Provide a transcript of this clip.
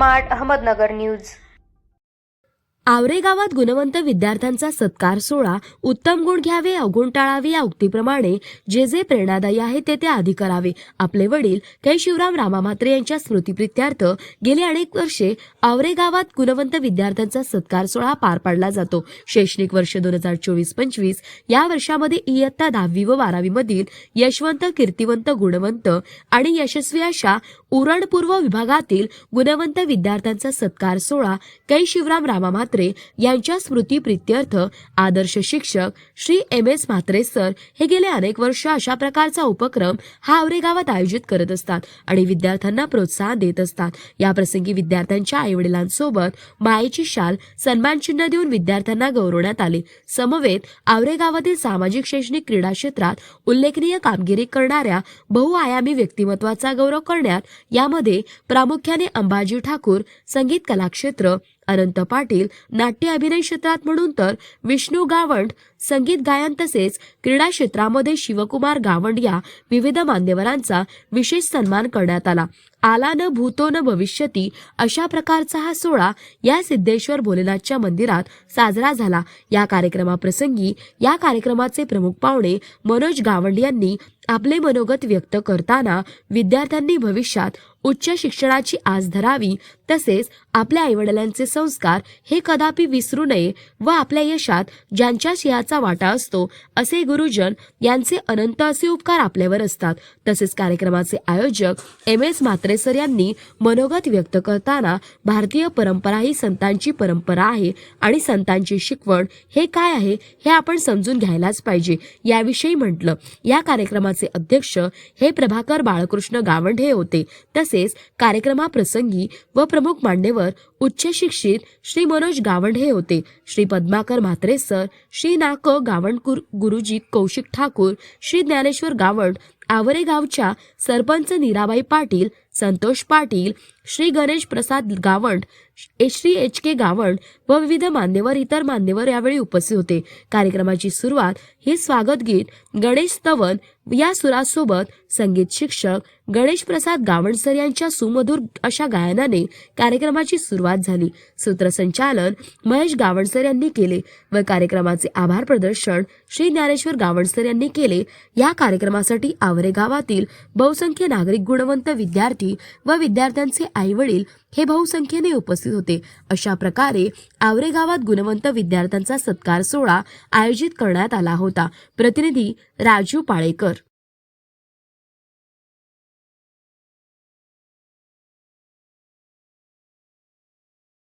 Smart Ahmednagar news. आवरे गावात गुणवंत विद्यार्थ्यांचा सत्कार सोहळा। उत्तम गुण घ्यावे, अवगुण टाळावे या उक्तीप्रमाणे जे जे प्रेरणादायी आहे ते आधी करावे। आपले वडील कै शिवराम रामा म्हात्रे यांच्या स्मृतिप्रित्यर्थ गेली अनेक वर्षे आवरे गावात गुणवंत विद्यार्थ्यांचा सत्कार सोहळा पार पाडला जातो। शैक्षणिक वर्ष 2024-25 या वर्षामध्ये इयत्ता 10वी व 12वी मधील यशवंत, कीर्तिवंत, गुणवंत आणि यशस्वी अशा उरणपूर्व विभागातील गुणवंत विद्यार्थ्यांचा सत्कार सोहळा कै शिवराम रामा म्हात्रे यांच्या स्मृतिप्रित्यर्थ आदर्श शिक्षक श्री MS म्हात्रे सर हे गेले अनेक वर्ष अशा प्रकारचा उपक्रम हा आवरे गावात आयोजित करत असतात आणि विद्यार्थ्यांना प्रोत्साहन देत असतात। या प्रसंगी विद्यार्थ्यांच्या आईवडिलांसोबत मायेची शाल, सन्मान चिन्ह देऊन विद्यार्थ्यांना गौरवण्यात आले। समवेत आवरे गावातील सामाजिक, शैक्षणिक, क्रीडा क्षेत्रात उल्लेखनीय कामगिरी करणाऱ्या बहुआयामी व्यक्तिमत्वाचा गौरव करण्यात यामध्ये प्रामुख्याने अंबाजी ठाकूर संगीत कलाक्षेत्र, अनंत पाटील नाट्य अभिनय क्षेत्रात म्हणून तर विष्णू गावंड संगीत गायन तसेच क्रीडा क्षेत्रामध्ये शिवकुमार गावंड या विविध मान्यवरांचा विशेष सन्मान करण्यात आला। आला न भूतो न भविष्यती अशा प्रकारचा हा सोहळा या सिद्धेश्वर भोलेनाथच्या मंदिरात साजरा झाला। या कार्यक्रमाप्रसंगी या कार्यक्रमाचे प्रमुख पाहुणे मनोज गावंड यांनी आपले मनोगत व्यक्त करताना विद्यार्थ्यांनी भविष्यात उच्च शिक्षणाची आस धरावी, तसेच आपल्या आईवडिलांचे संस्कार हे कदापि विसरू नये व आपल्या यशात ज्यांच्या सिंहाचा वाटा असतो असे गुरुजन यांचे अनंत असे उपकार आपल्यावर असतात। तसेच कार्यक्रमाचे आयोजक MS म्हात्रे सर यांनी मनोगत व्यक्त करताना भारतीय परंपरा ही संतांची परंपरा आहे आणि संतांची शिकवण हे काय आहे हे आपण समजून घ्यायलाच पाहिजे याविषयी म्हटलं। या कार्यक्रमाचे अध्यक्ष हे प्रभाकर बाळकृष्ण गावंड हे होते। तसेच कार्यक्रमाप्रसंगी व प्रमुख मान्यवर उच्च शिक्षित श्री मनोज गावंड हे होते। श्री पद्माकर म्हात्रे सर, श्री नाक गावंड गुरुजी कौशिक ठाकूर, श्री ज्ञानेश्वर गावंड आवरे गावच्या सरपंच नीराबाई पाटील, संतोष पाटील, श्री गणेश प्रसाद गावंड, श्री HK गावंड व विविध मान्यवर इतर मान्यवर यावेळी उपस्थित होते। कार्यक्रमाची सुरुवात ही स्वागत गीत गणेश स्तवन या सुरासोबत संगीत शिक्षक गणेश प्रसाद गावंड सर यांच्या सुमधुर अशा गायनाने कार्यक्रमाची सुरुवात झाली। सूत्रसंचालन महेश गावंड सर यांनी केले व कार्यक्रमाचे आभार प्रदर्शन श्री ज्ञानेश्वर गावंड सर यांनी केले। या कार्यक्रमासाठी आवरे गावातील बहुसंख्य नागरिक, गुणवंत विद्यार्थी व विद्यार्थ्यांचे आईवडील हे बहुसंख्येने उपस्थित होते। अशा प्रकारे आवरे गावात गुणवंत विद्यार्थ्यांचा सत्कार सोहळा आयोजित करण्यात आला होता। प्रतिनिधी राजू पाळेकर।